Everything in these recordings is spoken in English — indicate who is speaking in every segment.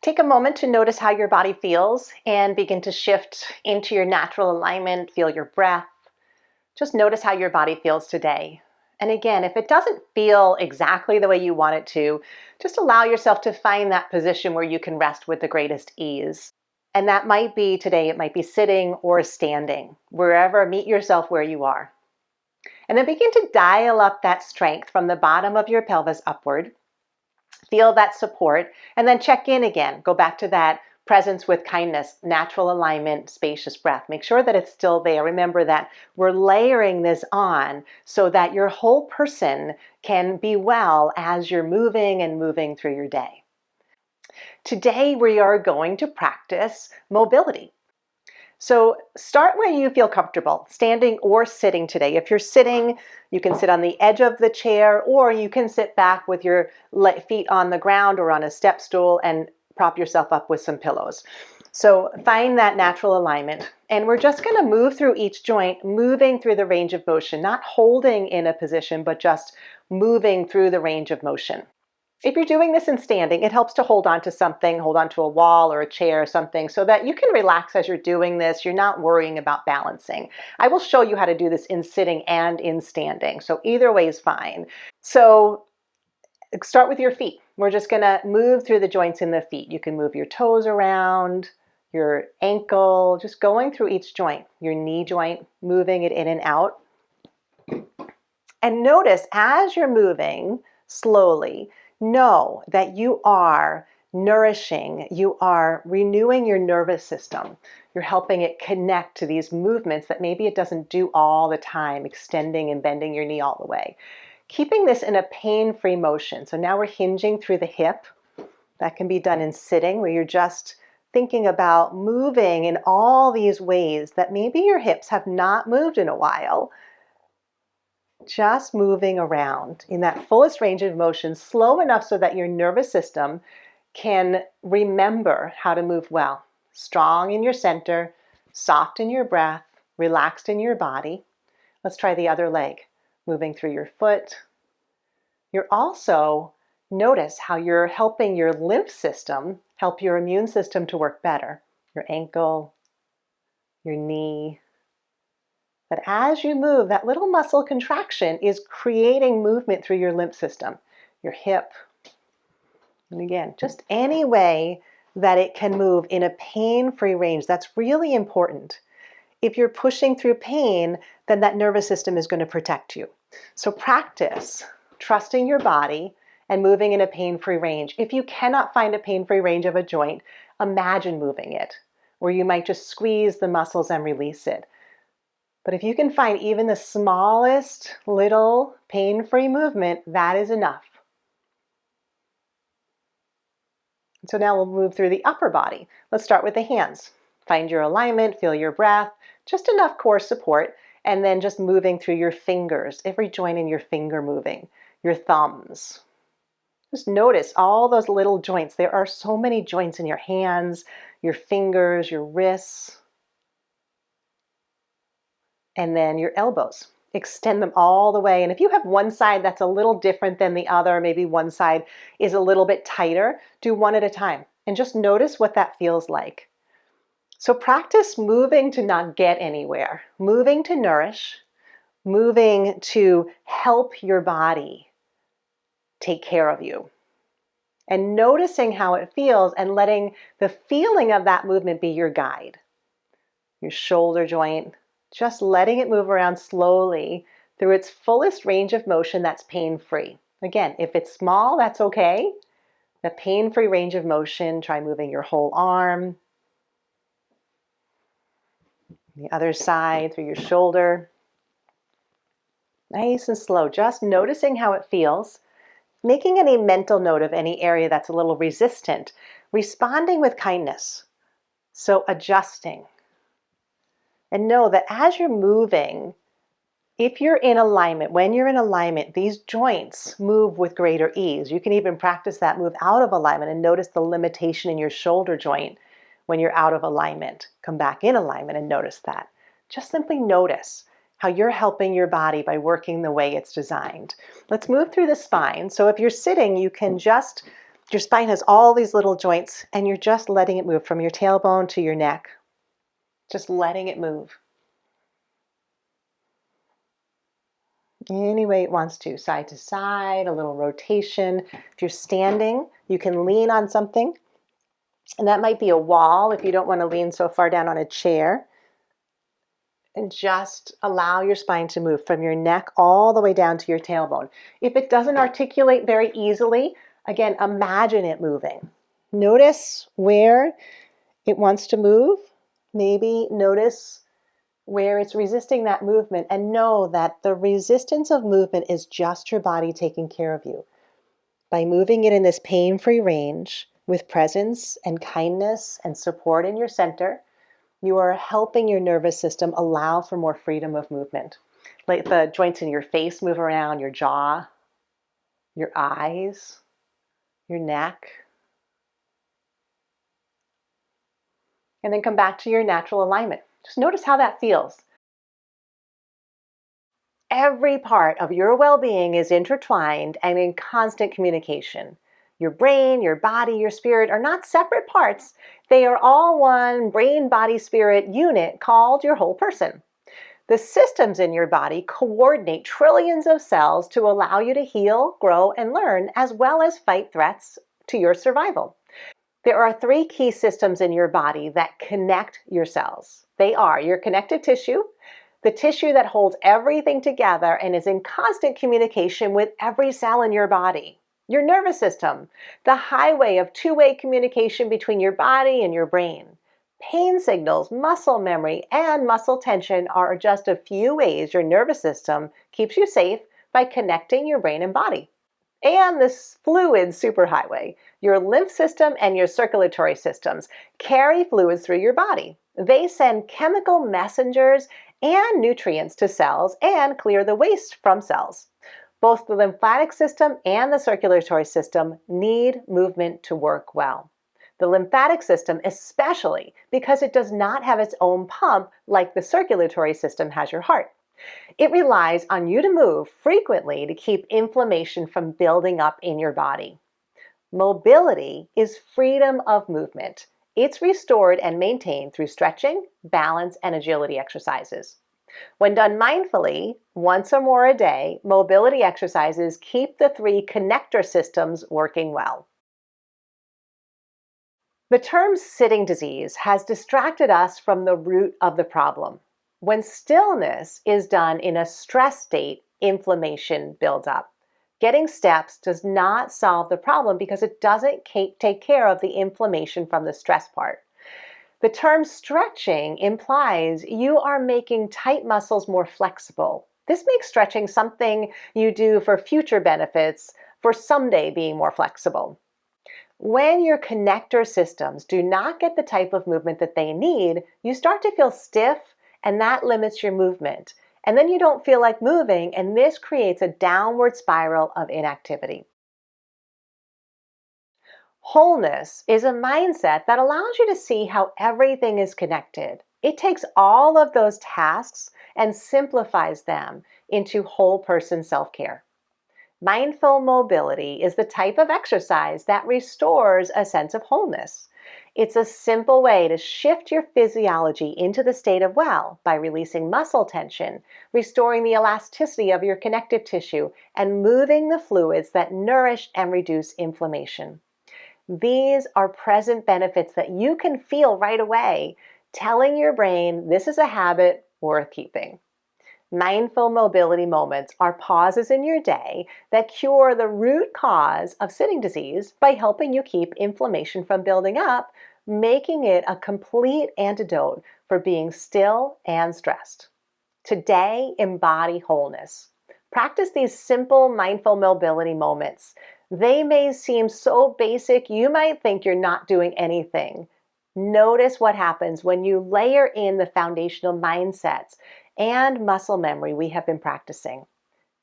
Speaker 1: Take a moment to notice how your body feels and begin to shift into your natural alignment. Feel your breath. Just notice how your body feels today. And again, if it doesn't feel exactly the way you want it to, just allow yourself to find that position where you can rest with the greatest ease. And that might be today, it might be sitting or standing, wherever, meet yourself where you are. And then begin to dial up that strength from the bottom of your pelvis upward. Feel that support, and then check in again. Go back to that presence with kindness, natural alignment, spacious breath. Make sure that it's still there. Remember that we're layering this on so that your whole person can be well as you're moving through your day. Today, we are going to practice mobility. So start where you feel comfortable, standing or sitting today. If you're sitting, you can sit on the edge of the chair, or you can sit back with your feet on the ground or on a step stool and prop yourself up with some pillows. So find that natural alignment. And we're just going to move through each joint, moving through the range of motion, not holding in a position, but just moving through the range of motion. If you're doing this in standing, it helps to hold on to something, hold on to a wall or a chair or something so that you can relax as you're doing this. You're not worrying about balancing. I will show you how to do this in sitting and in standing. So either way is fine. So start with your feet. We're just going to move through the joints in the feet. You can move your toes around, your ankle, just going through each joint, your knee joint, moving it in and out. And notice as you're moving slowly, know that you are nourishing, you are renewing your nervous system. You're helping it connect to these movements that maybe it doesn't do all the time, extending and bending your knee all the way. Keeping this in a pain-free motion. So now we're hinging through the hip. That can be done in sitting, where you're just thinking about moving in all these ways that maybe your hips have not moved in a while. Just moving around in that fullest range of motion, slow enough so that your nervous system can remember how to move well. Strong in your center, soft in your breath, relaxed in your body. Let's try the other leg. Moving through your foot. You're also, notice how you're helping your lymph system, help your immune system to work better. Your ankle, your knee. But as you move, that little muscle contraction is creating movement through your lymph system, your hip. And again, just any way that it can move in a pain-free range. That's really important. If you're pushing through pain, then that nervous system is going to protect you. So practice trusting your body and moving in a pain-free range. If you cannot find a pain-free range of a joint, imagine moving it, where you might just squeeze the muscles and release it. But if you can find even the smallest little pain-free movement, that is enough. So now we'll move through the upper body. Let's start with the hands. Find your alignment, feel your breath, just enough core support, and then just moving through your fingers, every joint in your finger moving, your thumbs. Just notice all those little joints. There are so many joints in your hands, your fingers, your wrists. And then your elbows. Extend them all the way. And if you have one side that's a little different than the other, maybe one side is a little bit tighter, do one at a time. And just notice what that feels like. So practice moving to not get anywhere, moving to nourish, moving to help your body take care of you. And noticing how it feels and letting the feeling of that movement be your guide. Your shoulder joint. Just letting it move around slowly through its fullest range of motion that's pain-free. Again, if it's small, that's okay. The pain-free range of motion, try moving your whole arm. The other side through your shoulder. Nice and slow, just noticing how it feels. Making any mental note of any area that's a little resistant. Responding with kindness. So adjusting. And know that as you're moving, if you're in alignment, when you're in alignment, these joints move with greater ease. You can even practice that move out of alignment and notice the limitation in your shoulder joint when you're out of alignment. Come back in alignment and notice that. Just simply notice how you're helping your body by working the way it's designed. Let's move through the spine. So if you're sitting, you can just Your spine has all these little joints, and you're just letting it move from your tailbone to your neck. Just letting it move. Any way it wants to side, a little rotation. If you're standing, you can lean on something. And that might be a wall if you don't want to lean so far down on a chair. And just allow your spine to move from your neck all the way down to your tailbone. If it doesn't articulate very easily, again, imagine it moving. Notice where it wants to move. Maybe notice where it's resisting that movement, and know that the resistance of movement is just your body taking care of you. By moving it in this pain-free range with presence and kindness and support in your center, you are helping your nervous system allow for more freedom of movement. Let the joints in your face move around, your jaw, your eyes, your neck. And then come back to your natural alignment. Just notice how that feels. Every part of your well-being is intertwined and in constant communication. Your brain, your body, your spirit are not separate parts. They are all one brain, body, spirit unit called your whole person. The systems in your body coordinate trillions of cells to allow you to heal, grow, and learn, as well as fight threats to your survival. There are 3 key systems in your body that connect your cells. They are your connective tissue, the tissue that holds everything together and is in constant communication with every cell in your body. Your nervous system, the highway of two-way communication between your body and your brain. Pain signals, muscle memory, and muscle tension are just a few ways your nervous system keeps you safe by connecting your brain and body. And this fluid superhighway, your lymph system and your circulatory systems carry fluids through your body. They send chemical messengers and nutrients to cells and clear the waste from cells. Both the lymphatic system and the circulatory system need movement to work well. The lymphatic system especially, because it does not have its own pump like the circulatory system has your heart. It relies on you to move frequently to keep inflammation from building up in your body. Mobility is freedom of movement. It's restored and maintained through stretching, balance, and agility exercises. When done mindfully, once or more a day, mobility exercises keep the 3 connector systems working well. The term sitting disease has distracted us from the root of the problem. When stillness is done in a stress state, inflammation builds up. Getting steps does not solve the problem because it doesn't take care of the inflammation from the stress part. The term stretching implies you are making tight muscles more flexible. This makes stretching something you do for future benefits, for someday being more flexible. When your connector systems do not get the type of movement that they need, you start to feel stiff, and that limits your movement. And then you don't feel like moving, and this creates a downward spiral of inactivity. Wholeness is a mindset that allows you to see how everything is connected. It takes all of those tasks and simplifies them into whole person self-care. Mindful mobility is the type of exercise that restores a sense of wholeness. It's a simple way to shift your physiology into the state of well by releasing muscle tension, restoring the elasticity of your connective tissue, and moving the fluids that nourish and reduce inflammation. These are present benefits that you can feel right away, telling your brain this is a habit worth keeping. Mindful mobility moments are pauses in your day that cure the root cause of sitting disease by helping you keep inflammation from building up, making it a complete antidote for being still and stressed. Today, embody wholeness. Practice these simple mindful mobility moments. They may seem so basic you might think you're not doing anything. Notice what happens when you layer in the foundational mindsets and muscle memory we have been practicing.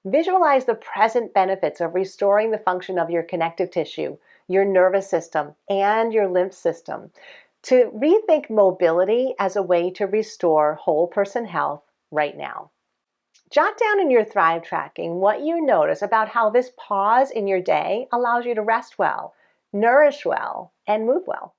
Speaker 1: Visualize the present benefits of restoring the function of your connective tissue, your nervous system, and your lymph system to rethink mobility as a way to restore whole person health right now. Jot down in your Thrive tracking what you notice about how this pause in your day allows you to rest well, nourish well, and move well.